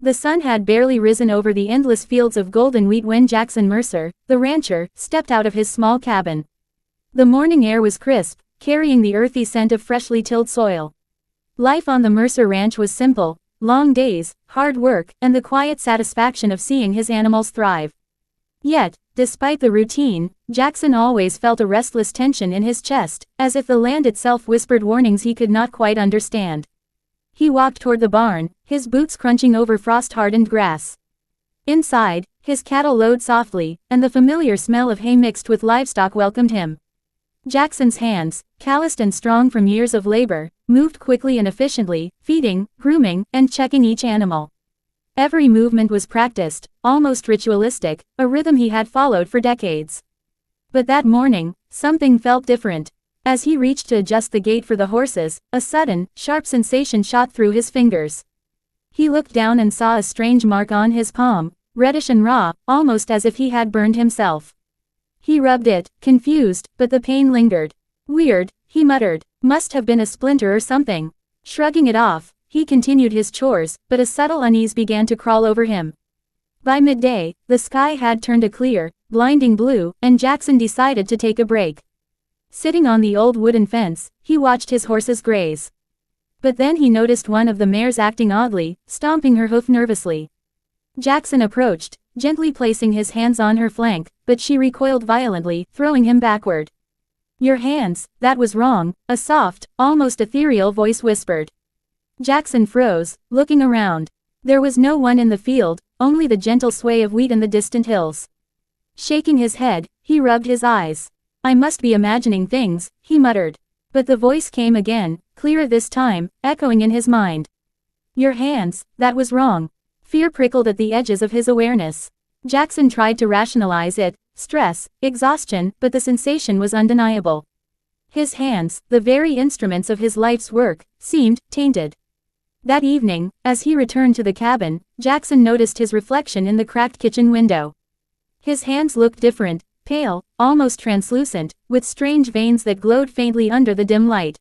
The sun had barely risen over the endless fields of golden wheat when Jackson Mercer, the rancher, stepped out of his small cabin. The morning air was crisp, carrying the earthy scent of freshly tilled soil. Life on the Mercer ranch was simple: long days, hard work, and the quiet satisfaction of seeing his animals thrive. Yet, despite the routine, Jackson always felt a restless tension in his chest, as if the land itself whispered warnings he could not quite understand. He walked toward the barn, his boots crunching over frost-hardened grass. Inside, his cattle lowed softly, and the familiar smell of hay mixed with livestock welcomed him. Jackson's hands, calloused and strong from years of labor, moved quickly and efficiently, feeding, grooming, and checking each animal. Every movement was practiced, almost ritualistic, a rhythm he had followed for decades. But that morning, something felt different. As he reached to adjust the gate for the horses, a sudden, sharp sensation shot through his fingers. He looked down and saw a strange mark on his palm, reddish and raw, almost as if he had burned himself. He rubbed it, confused, but the pain lingered. "Weird," he muttered. "Must have been a splinter or something." Shrugging it off, he continued his chores, but a subtle unease began to crawl over him. By midday, the sky had turned a clear, blinding blue, and Jackson decided to take a break. Sitting on the old wooden fence, he watched his horses graze. But then he noticed one of the mares acting oddly, stomping her hoof nervously. Jackson approached, gently placing his hands on her flank, but she recoiled violently, throwing him backward. "Your hands, that was wrong," a soft, almost ethereal voice whispered. Jackson froze, looking around. There was no one in the field, only the gentle sway of wheat in the distant hills. Shaking his head, he rubbed his eyes. "I must be imagining things," he muttered. But the voice came again, clearer this time, echoing in his mind. "Your hands, that was wrong." Fear prickled at the edges of his awareness. Jackson tried to rationalize it, stress, exhaustion, but the sensation was undeniable. His hands, the very instruments of his life's work, seemed tainted. That evening, as he returned to the cabin, Jackson noticed his reflection in the cracked kitchen window. His hands looked different, pale, almost translucent, with strange veins that glowed faintly under the dim light.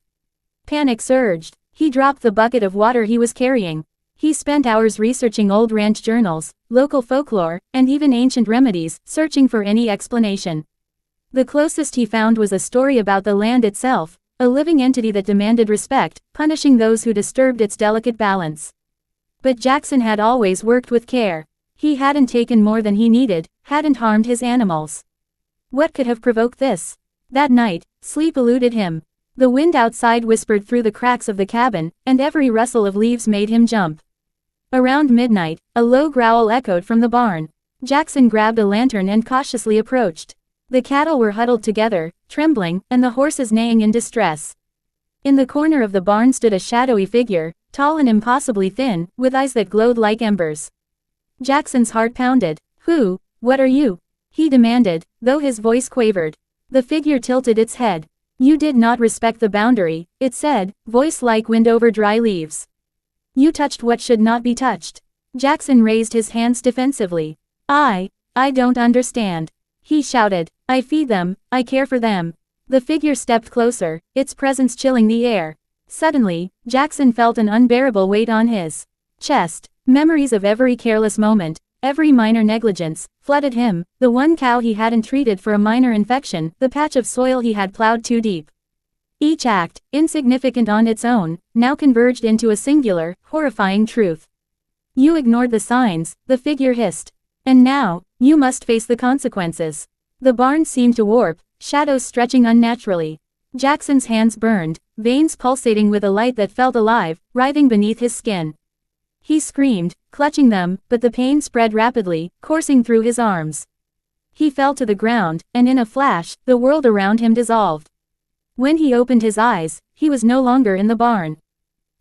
Panic surged. He dropped the bucket of water he was carrying. He spent hours researching old ranch journals, local folklore, and even ancient remedies, searching for any explanation. The closest he found was a story about the land itself, a living entity that demanded respect, punishing those who disturbed its delicate balance. But Jackson had always worked with care. He hadn't taken more than he needed, hadn't harmed his animals. What could have provoked this? That night, sleep eluded him. The wind outside whispered through the cracks of the cabin, and every rustle of leaves made him jump. Around midnight, a low growl echoed from the barn. Jackson grabbed a lantern and cautiously approached. The cattle were huddled together, trembling, and the horses neighing in distress. In the corner of the barn stood a shadowy figure, tall and impossibly thin, with eyes that glowed like embers. Jackson's heart pounded. What are you?" he demanded, though his voice quavered. The figure tilted its head. "You did not respect the boundary," it said, voice like wind over dry leaves. "You touched what should not be touched." Jackson raised his hands defensively. I don't understand," he shouted. "I feed them, I care for them." The figure stepped closer, its presence chilling the air. Suddenly, Jackson felt an unbearable weight on his chest. Memories of every careless moment, every minor negligence, flooded him: the one cow he hadn't treated for a minor infection, the patch of soil he had plowed too deep. Each act, insignificant on its own, now converged into a singular, horrifying truth. "You ignored the signs," the figure hissed. "And now, you must face the consequences." The barn seemed to warp, shadows stretching unnaturally. Jackson's hands burned, veins pulsating with a light that felt alive, writhing beneath his skin. He screamed, clutching them, but the pain spread rapidly, coursing through his arms. He fell to the ground, and in a flash, the world around him dissolved. When he opened his eyes, he was no longer in the barn.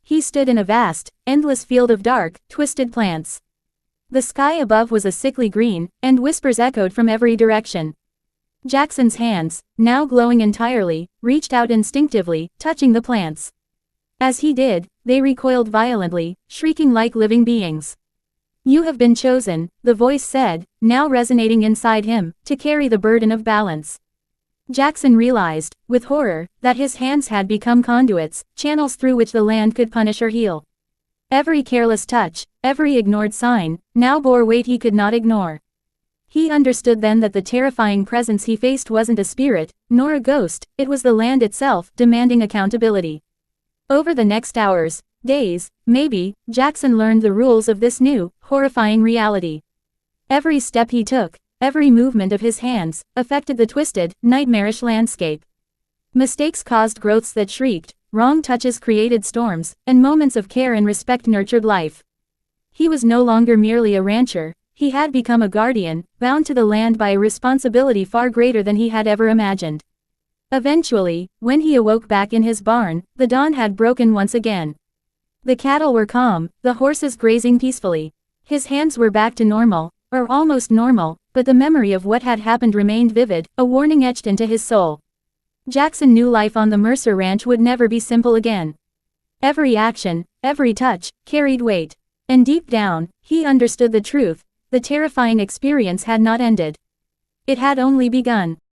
He stood in a vast, endless field of dark, twisted plants. The sky above was a sickly green, and whispers echoed from every direction. Jackson's hands, now glowing entirely, reached out instinctively, touching the plants. As he did, they recoiled violently, shrieking like living beings. "You have been chosen," the voice said, now resonating inside him, "to carry the burden of balance." Jackson realized, with horror, that his hands had become conduits, channels through which the land could punish or heal. Every careless touch, every ignored sign, now bore weight he could not ignore. He understood then that the terrifying presence he faced wasn't a spirit, nor a ghost, it was the land itself, demanding accountability. Over the next hours, days, maybe, Jackson learned the rules of this new, horrifying reality. Every step he took, every movement of his hands, affected the twisted, nightmarish landscape. Mistakes caused growths that shrieked, wrong touches created storms, and moments of care and respect nurtured life. He was no longer merely a rancher, he had become a guardian, bound to the land by a responsibility far greater than he had ever imagined. Eventually, when he awoke back in his barn, the dawn had broken once again. The cattle were calm, the horses grazing peacefully. His hands were back to normal, or almost normal, but the memory of what had happened remained vivid, a warning etched into his soul. Jackson knew life on the Mercer ranch would never be simple again. Every action, every touch, carried weight. And deep down, he understood the truth, the terrifying experience had not ended. It had only begun.